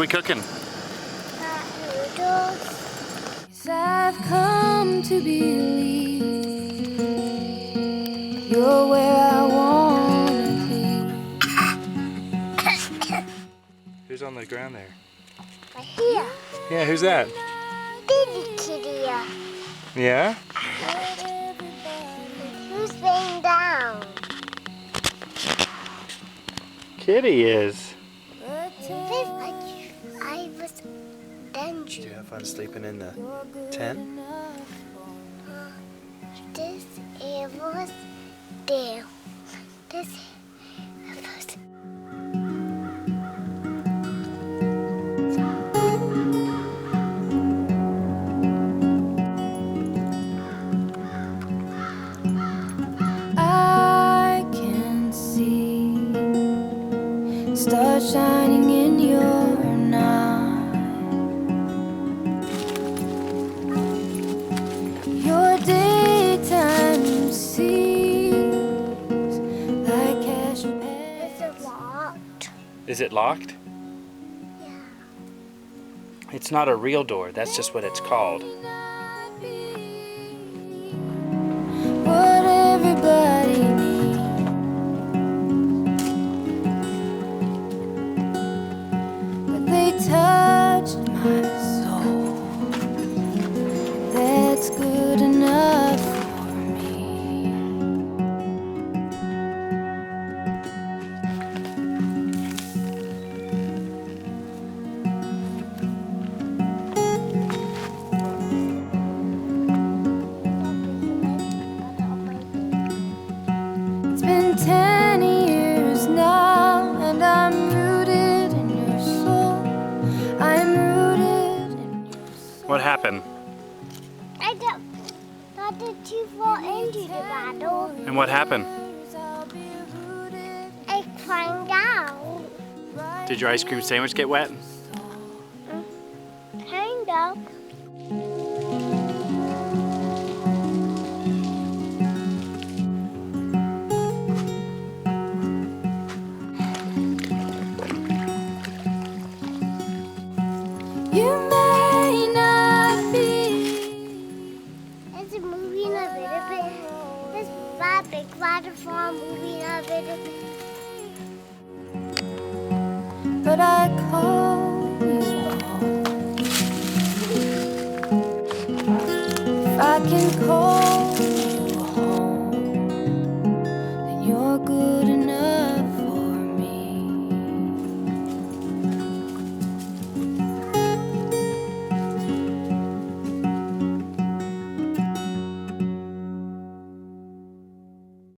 we cooking? Noodles. I've come to believe you're where I wanna be. Who's on the ground there? Right here. Yeah, who's that? Baby kitty. Yeah? Who's laying down? Kitty is. I was danger. Did you have fun sleeping in the tent? This it was there. This it was. I can see stars shining in your night. Your daytime seems like Cassiopeia. Is it locked? Is it locked? Yeah. It's not a real door, that's just what it's called. What everybody needs, but they touched my soul. That's good enough for me. It's been 10 years now, and I'm rooted in your soul. I'm rooted in your soul. What happened? I don't. How did you fall into the bottle? And what happened? I climbed out. Did your ice cream sandwich get wet? Kind of. You may not be. It's moving a little bit. This big waterfall moving a little bit. But I call you home. If I can call